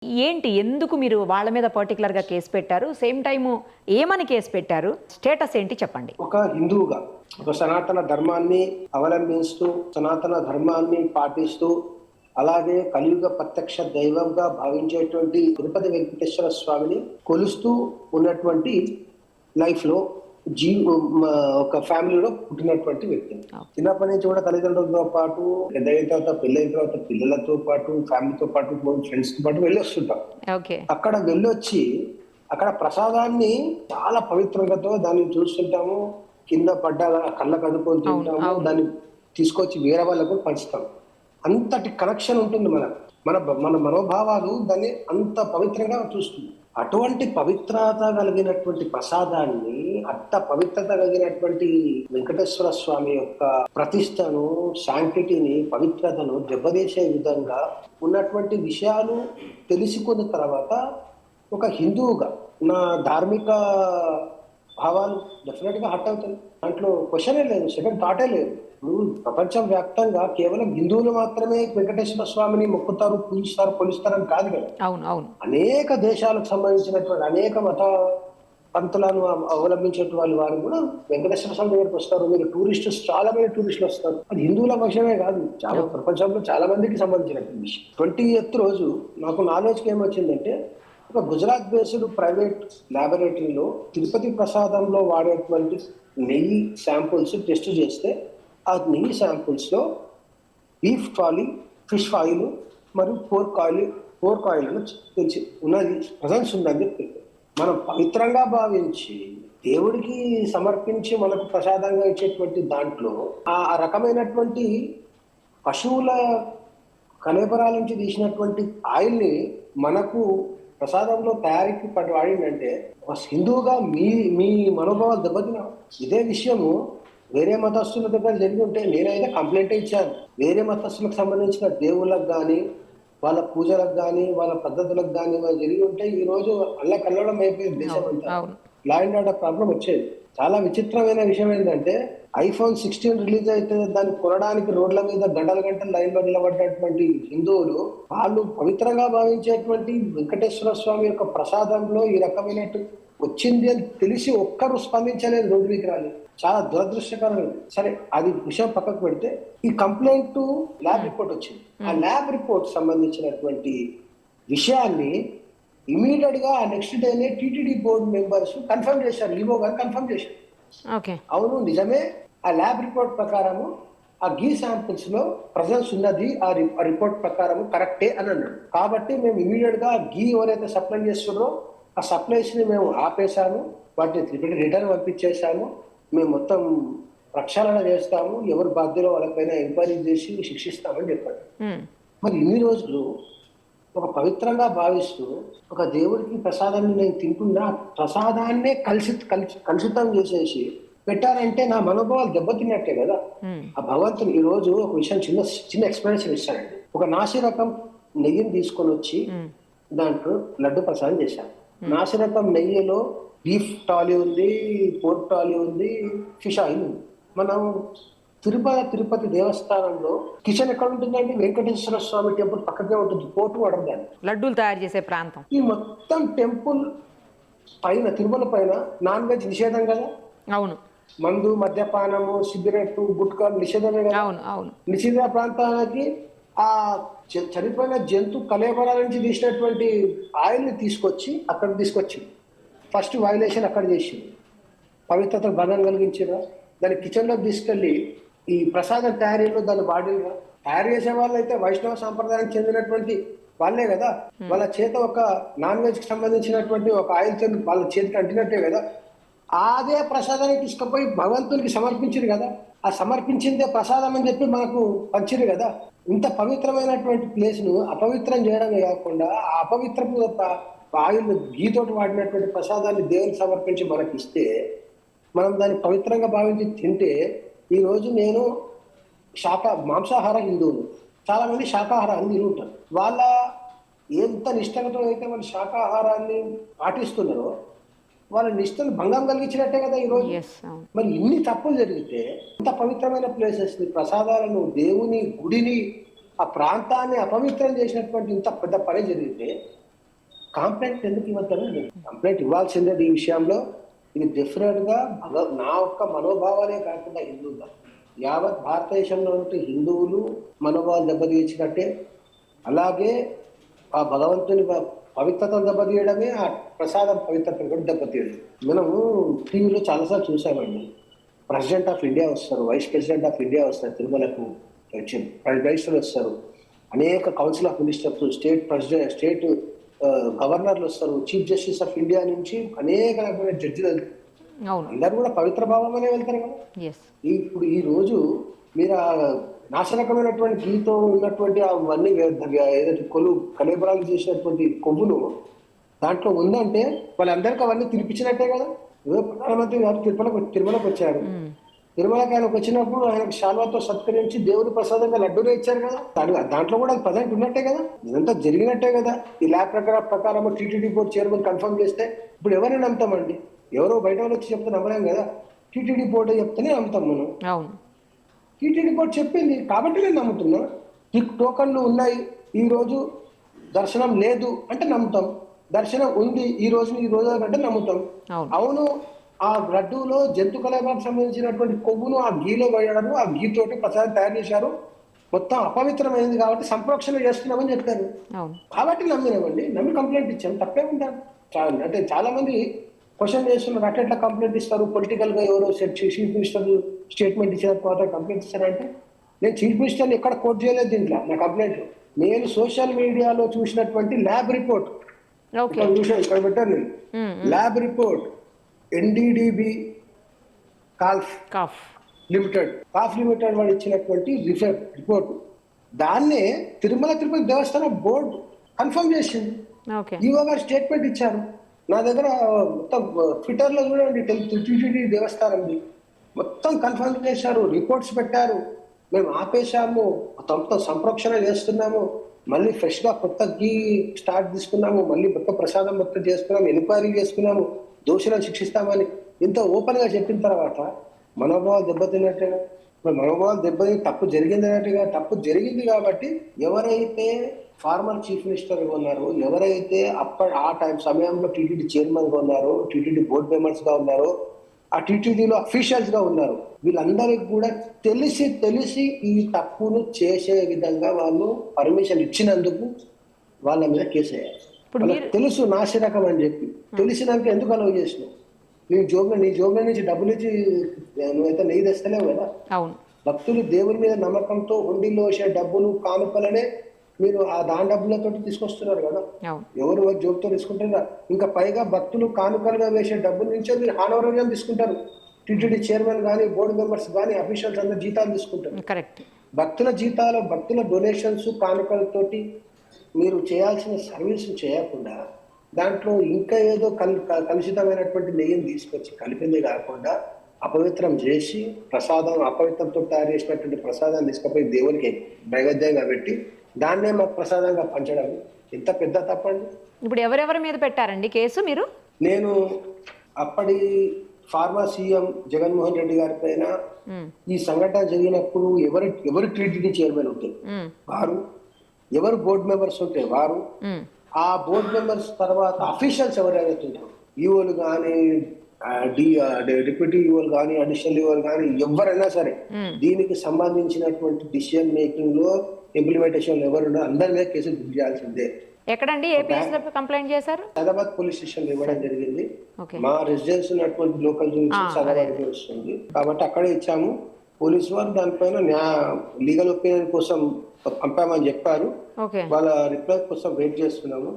ఏంటి? ఎందుకు మీరు వాళ్ళ మీద పర్టిక్యులర్‌గా కేస్ పెట్టారు? సేమ్ టైము ఏమని కేస్ పెట్టారు? స్టేటస్ ఏంటి చెప్పండి? ఒక హిందువుగా ఒక సనాతన ధర్మాన్ని అవలంబిస్తూ, సనాతన ధర్మాన్ని పాటిస్తూ, అలాగే కలియుగ ప్రత్యక్ష దైవంగా భావించేటువంటి తిరుపతి వెంకటేశ్వర స్వామిని కొలుస్తూ ఉన్నటువంటి లైఫ్‌లో ఒక ఫ్యామిలీలో పుట్టినటువంటి వ్యక్తి. చిన్నప్పటి నుంచి కూడా తల్లిదండ్రులతో పాటు, పెద్దయిన తర్వాత పెళ్ళైన తర్వాత పిల్లలతో పాటు, ఫ్యామిలీతో పాటు, ఫ్రెండ్స్‌తో పాటు వెళ్ళొస్తుంటాం. ఓకే. అక్కడ వెళ్ళొచ్చి అక్కడ ప్రసాదాన్ని చాలా పవిత్రతతో దాన్ని చూస్తుంటాము. కింద పడ్డ కళ్ళకు అద్దుకొని తింటాము. అవును. దాన్ని తీసుకొచ్చి వేరే వాళ్ళకు పంచుతాం. అంతటి కనెక్షన్ ఉంటుంది మనకు. మన మన మనోభావాలు దాన్ని అంత పవిత్రంగా చూస్తుంది. అటువంటి పవిత్రత కలిగినటువంటి ప్రసాదాన్ని, అంత పవిత్రత కలిగినటువంటి వెంకటేశ్వర స్వామి యొక్క ప్రతిష్టను, శాంక్టిటీని, పవిత్రతను దెబ్బతీసే విధంగా ఉన్నటువంటి విషయాలు తెలుసుకున్న తర్వాత ఒక హిందువుగా నా ధార్మిక భావాలు డెఫినెట్ గా హర్ట్ అవుతాయి. దాంట్లో క్వశ్చనే లేదు, సెకండ్ థాటే లేదు. ఇప్పుడు ప్రపంచం వ్యాప్తంగా కేవలం హిందువులు మాత్రమే వెంకటేశ్వర స్వామిని మొక్కుతారు, పూజిస్తారు, కొలుస్తారని కాదు కదా. అవును. అవును. అనేక దేశాలకు సంబంధించినటువంటి అనేక మత పంతులను అవలంబించేటువంటి వారు కూడా వెంకటేశ్వర స్వామి దగ్గరికి వస్తారు. మీరు చాలా మంది టూరిస్టులు వస్తారు. అది హిందువుల విషయమే కాదు, చాలా ప్రపంచంలో చాలా మందికి సంబంధించినటువంటి విషయం. 20th రోజు నాకు నాలెడ్జ్కి ఏమొచ్చిందంటే, ఒక గుజరాత్ బేస్డ్ ప్రైవేట్ ల్యాబొరేటరీలో తిరుపతి ప్రసాదంలో వాడేటువంటి నెయ్యి శాంపుల్స్ టెస్ట్ చేస్తే ఆ నెయ్యి శాంపుల్స్ లో బీఫ్ టాలీ, ఫిష్ ఆయిల్ మరియు పోర్క్ ఆయిల్ అని తెలిసి ఉన్నది, ప్రజెన్స్ ఉందని చెప్పి మనం పవిత్రంగా భావించి దేవుడికి సమర్పించి మనకు ప్రసాదంగా ఇచ్చేటువంటి దాంట్లో ఆ రకమైనటువంటి పశువుల కలేబరాల నుంచి తీసినటువంటి ఆయిల్ని మనకు ప్రసాదంలో తయారీకి వాడిందంటే ఒక హిందువుగా మీ మీ మనోభావాలు దెబ్బతిన్నా. ఇదే విషయము వేరే మతస్థుల దగ్గర జరిగి ఉంటే నేనైతే కంప్లైంట్ ఇచ్చాను. వేరే మతస్థులకు సంబంధించిన దేవుళ్ళకు కానీ, వాళ్ళ పూజలకు కానీ, వాళ్ళ పద్ధతులకు కానీ జరిగి ఉంటే ఈ రోజు అల్లకల్లడం అయిపోయింది దేశం అంతా. లా అండ్ ఆర్డర్ ప్రాబ్లం వచ్చేది. చాలా విచిత్రమైన విషయం ఏంటంటే, iPhone 16 రిలీజ్ అయితే దాన్ని కొనడానికి రోడ్ల మీద గంటల లైన్ లో నిలబడ్డటువంటి హిందువులు, వాళ్ళు పవిత్రంగా భావించేటువంటి వెంకటేశ్వర స్వామి యొక్క ప్రసాదంలో ఈ రకమైనట్టు వచ్చింది అని తెలిసి ఒక్కరు స్పందించలేదు, రోడ్డు మీకు రాలేదు. చాలా దురదృష్టకరమైనది. సరే, అది విషయం పక్కకు పెడితే ఈ కంప్లైంట్ ల్యాబ్ రిపోర్ట్ వచ్చింది. ఆ ల్యాబ్ రిపోర్ట్ సంబంధించినటువంటి విషయాన్ని ఇమీడియట్ గా ఆ నెక్స్ట్ డేనే టీటీడీ బోర్డు మెంబర్స్ కన్ఫర్మ్ చేశారు. ఈవో గారు కన్ఫర్మ్ చేశారు. అవును, నిజమే, ఆ ల్యాబ్ రిపోర్ట్ ప్రకారము ఆ గీ శాంపుల్స్ లో ప్రజెన్స్ ఉన్నది, ఆ రిపోర్ట్ ప్రకారము కరెక్టే అని అన్నాడు. కాబట్టి మేము ఇమీడియట్ గా గీ ఎవరైతే సప్లై చేస్తున్నారో ఆ సప్లైస్ ని మేము ఆపేశాము, వాటిని రిటర్న్ పంపించేశాము. మేము మొత్తం ప్రక్షాళన చేస్తాము, ఎవరు బాధ్యులో వాళ్ళపైన ఎంక్వైరీ చేసి శిక్షిస్తామని చెప్పాడు. మరి ఇన్ని రోజులు ఒక పవిత్రంగా భావిస్తూ ఒక దేవుడికి ప్రసాదాన్ని నేను తింటున్నా, ప్రసాదాన్నే కలుషితం చేసేసి పెట్టారంటే నా మనోభావాలు దెబ్బతిన్నట్టే కదా. ఆ భగవంతుని ఈ రోజు ఒక విషయం చిన్న ఎక్స్ప్లెనేషన్ ఇస్తానండి. ఒక నాసి రకం నెయ్యిని తీసుకొని వచ్చి దాంట్లో లడ్డు ప్రసాదం చేశాను. నాసి రకం నెయ్యిలో బీఫ్ టాలీ ఉంది, పోర్క్ టాలీ ఉంది, ఫిష్ ఆయిల్ ఉంది. మనం తిరుపతి దేవస్థానంలో కిచెన్ ఎక్కడ ఉంటుందండి? వెంకటేశ్వర స్వామి టెంపుల్ పక్కనే ఉంటుంది, కోర్టు వాడరు దాన్ని, లడ్డూలు తయారు చేసే ప్రాంతం. ఈ మొత్తం టెంపుల్ పైన, తిరుమల పైన నాన్ వెజ్ నిషేధం కదా. అవును. మందు, మద్యపానము, సిగరెట్, గుట్కా నిషేధమే కదా. అవును. అవును. నిషేధ ప్రాంతానికి ఆ చనిపోయిన జంతు కలేబరాల నుంచి తీసినటువంటి ఆయిల్ ని తీసుకొచ్చి ఫస్ట్ వైలేషన్ అక్కడ చేసింది, పవిత్రత భంగం కలిగించారా. దాన్ని కిచెన్ లో తీసుకెళ్లి ఈ ప్రసాదం తయారీలో దాన్ని వాడినరా. తయారు చేసే వాళ్ళు అయితే వైష్ణవ సాంప్రదాయానికి చెందినటువంటి వాళ్ళే కదా. వాళ్ళ చేత ఒక నాన్ వెజ్ కి సంబంధించినటువంటి ఒక ఆయిల్ వాళ్ళ చేతికి అంటినట్టే కదా. అదే ప్రసాదాన్ని తీసుకుపోయి భగవంతునికి సమర్పించారు కదా. ఆ సమర్పించిందే ప్రసాదం అని చెప్పి మనకు పంచిరు కదా. ఇంత పవిత్రమైనటువంటి ప్లేస్ ను అపవిత్రం చేయడమే కాకుండా ఆ అపవిత్రపు ఆయిల్ గీతోటి వాడినటువంటి ప్రసాదాన్ని దేవునికి సమర్పించి మనకి ఇస్తే, మనం దాన్ని పవిత్రంగా భావించి తింటే, ఈ రోజు నేను మాంసాహార హిందువులు, చాలా మంది శాకాహారాన్ని తింటారు. వాళ్ళ ఎంత నిష్టతో అయితే వాళ్ళు శాకాహారాన్ని పాటిస్తున్నారో వాళ్ళ నిష్టను భంగం కలిగించినట్టే కదా ఈరోజు. మరి ఇన్ని తప్పులు జరిగితే, ఇంత పవిత్రమైన ప్లేసెస్ ని, ప్రసాదాలను, దేవుని గుడిని, ఆ ప్రాంతాన్ని అపవిత్రం చేసినటువంటి ఇంత పెద్ద పని జరిగితే కంప్లైంట్ ఎందుకు ఇవ్వద్దండి? కంప్లైంట్ ఇవ్వాల్సిందే ఈ విషయంలో. ఇది డెఫినెట్ గా నా ఒక్క మనోభావాలే కాకుండా హిందువుగా యావత్ భారతదేశంలో ఉంటే హిందువులు మనోభావాలు దెబ్బతీయించినట్టే, అలాగే ఆ భగవంతుని పవిత్రతను దెబ్బతీయడమే, ఆ ప్రసాదం పవిత్రతను కూడా దెబ్బతీయడం. మనము టీవీలో చాలాసార్లు చూసామండి. ప్రెసిడెంట్ ఆఫ్ ఇండియా వస్తారు, వైస్ ప్రెసిడెంట్ ఆఫ్ ఇండియా వస్తారు, తిరుమలకు ప్రైమ్ మినిస్టర్ వస్తారు, అనేక council of ministers, state president, state గవర్నర్లు వస్తారు, చీఫ్ జస్టిస్ ఆఫ్ ఇండియా నుంచి అనేక రకమైన జడ్జిలు వెళ్తారు. అందరు కూడా పవిత్ర భావమనే వెళ్తారు కదా. ఇప్పుడు ఈ రోజు మీరు ఆ నాశనకమైనటువంటి గీతో ఉన్నటువంటి అవన్నీ ఏదైతే కలేబరాలు చేసినటువంటి కొవ్వును దాంట్లో ఉందంటే వాళ్ళందరికీ అవన్నీ తినిపించినట్టే కదా. ప్రధానమంత్రి గారు తిరుమలకు వచ్చారు. తిరుమలకి ఆయనకు వచ్చినప్పుడు ఆయనకు శాల్వాతో సత్కరించి దేవుని ప్రసాదంగా లడ్డూనే ఇచ్చారు కదా. దాంట్లో కూడా ప్రజెంట్ ఉన్నట్టే కదా, ఇదంతా జరిగినట్టే కదా. ఈ ల్యాబ్ ప్రకారం టీటీడీ బోర్డు చైర్మన్ కన్ఫర్మ్ చేస్తే ఇప్పుడు ఎవరిని నమ్ముతామండి? ఎవరో బయట వాళ్ళు వచ్చి చెప్తే నమ్మలేం కదా. టీటీడీ బోర్డు చెప్తేనే నమ్ముతాం మనం. టీటీడీ బోర్డు చెప్పింది కాబట్టి నేను నమ్ముతున్నా. ఈ టోకన్లు ఉన్నాయి, ఈ రోజు దర్శనం లేదు అంటే నమ్ముతాం. దర్శనం ఉంది ఈ రోజు అంటే నమ్ముతాం. అవును, ఆ లడ్డూలో జంతు కళాపాలకు సంబంధించినటువంటి కొవ్వును ఆ గీలో వేయడము, ఆ గీ తోటి ప్రసాదం తయారు చేశారు, మొత్తం అపవిత్రమైంది కాబట్టి సంప్రోక్షణ చేస్తున్నామని చెప్పారు. కాబట్టి నమ్మినామండి, నమ్మి కంప్లైంట్ ఇచ్చాం. తప్పే ఉంటారు. అంటే చాలా మంది క్వశ్చన్ చేస్తున్నారు, అట్లా కంప్లైంట్ ఇస్తారు, పొలిటికల్ గా ఎవరో చీఫ్ మినిస్టర్ స్టేట్మెంట్ ఇచ్చిన తర్వాత కంప్లైంట్ ఇస్తారంటే నేను చీఫ్ మినిస్టర్ని ఎక్కడ కోట్ చేయలేదు దీంట్లో నా కంప్లైంట్. నేను సోషల్ మీడియాలో చూసినటువంటి ల్యాబ్ రిపోర్ట్ ఇక్కడ పెట్టాను నేను. Lab report NDDB calf limited వాడు ఇచ్చినటువంటి రిపోర్ట్, దాన్నే తిరుపతి దేవస్థానం బోర్డు కన్ఫర్మ్ చేసింది. ఈవో గారు స్టేట్మెంట్ ఇచ్చారు. నా దగ్గర మొత్తం ట్విట్టర్ లో చూడండి, టీటీడీ దేవస్థానంది మొత్తం కన్ఫర్మ్ చేశారు, రిపోర్ట్స్ పెట్టారు. మేము ఆపేశాము, మొత్తం సంప్రోక్షణ చేస్తున్నాము, మళ్ళీ ఫ్రెష్ గా కొత్త గీ స్టార్ట్ తీసుకున్నాము, మళ్ళీ మొత్తం ప్రసాదం మొత్తం చేసుకున్నాము, ఎంక్వైరీ చేసుకున్నాము, దోషులను శిక్షిస్తామని ఇంత ఓపెన్ గా చెప్పిన తర్వాత మనోభావాలు దెబ్బతిన్నట్టుగా, మనోభావాలు దెబ్బతి తప్పు జరిగింది అన్నట్టుగా. తప్పు జరిగింది కాబట్టి ఎవరైతే ఫార్మర్ చీఫ్ మినిస్టర్ గా ఉన్నారో, ఎవరైతే ఆ సమయంలో టీటీడీ చైర్మన్ గా ఉన్నారో, టీటీడీ బోర్డు మెంబర్స్ గా ఉన్నారో, ఆ టీటీడీలో అఫీషియల్స్ గా ఉన్నారు, వీళ్ళందరికీ కూడా తెలిసి ఈ తప్పును చేసే విధంగా వాళ్ళు పర్మిషన్ ఇచ్చినందుకు వాళ్ళ మీద కేసు వేయాలి. తెలుసు నాశరకం అని చెప్పి తెలిసినాక ఎందుకు అలవ్ చేసినావు? నీ జోబులో నుంచి డబ్బులు ఇచ్చి నువ్వైతే నెయ్యి తెస్తలేవు కదా. భక్తులు దేవుని మీద నమ్మకంతో హుండీలో వచ్చే డబ్బులు కానుకలనే మీరు ఆ దాని డబ్బులతో తీసుకొస్తున్నారు కదా. ఎవరు జోబుతో తీసుకుంటారు. ఇంకా పైగా భక్తులు కానుకలుగా వేసే డబ్బుల నుంచే మీరు హానోరేరియం తీసుకుంటారు. టీటీడీ చైర్మన్ కానీ, బోర్డు మెంబర్స్ కానీ, అఫీషియల్స్ అందరూ జీతాలు తీసుకుంటారు. భక్తుల జీతాలు, భక్తుల డొనేషన్స్, కానుకలతోటి మీరు చేయాల్సిన సర్వీస్ చేయకుండా దాంట్లో ఇంకా ఏదో కలుషితమైనటువంటి నెయ్యిని తీసుకొచ్చి కలిపింది కాకుండా అపవిత్రం చేసి అపవిత్రంతో తయారు చేసినటువంటి ప్రసాదాన్ని తీసుకుపోయి దేవునికి నైవేద్యంగా పెట్టి దాన్నే మాకు ప్రసాదంగా పంచడం ఎంత పెద్ద తప్పండి. ఇప్పుడు ఎవరెవరి మీద పెట్టారండి కేసు మీరు? నేను అప్పటి ఫార్మర్ సీఎం జగన్మోహన్ రెడ్డి గారి పైన ఈ సంఘటన జరిగినప్పుడు ఎవరు టీటీడీ చైర్మన్ ఉంటే వారు, ఎవరు బోర్డు మెంబర్స్ ఉంటే వారు, ఆ బోర్డు మెంబర్స్ తర్వాత అఫీషియల్స్ ఎవరైతే ఉంటారు, ఈఓలు కానీ, డిప్యూటీ ఈఓలు కానీ, అడిషనల్ ఈఓలు కానీ, ఎవరైనా సరే దీనికి సంబంధించినటువంటి డిసిజన్ మేకింగ్ లో, ఇంప్లిమెంటేషన్ ఎవరున్నా అందరి మీద కేసులు బుక్ చేయాల్సిందే. ఎక్కడండి కంప్లైంట్ చేశారు? హైదరాబాద్ పోలీస్ స్టేషన్ ఇవ్వడం జరిగింది. మా రెసిడెన్స్ ఉన్నటువంటి లోకల్ హైదరాబాద్ వస్తుంది కాబట్టి అక్కడే ఇచ్చాము. పోలీసు వారు దానిపైన లీగల్ ఒపీనియన్ కోసం పంపామని చెప్పారు. వాళ్ళ రిప్లై కోసం వెయిట్ చేస్తున్నాము.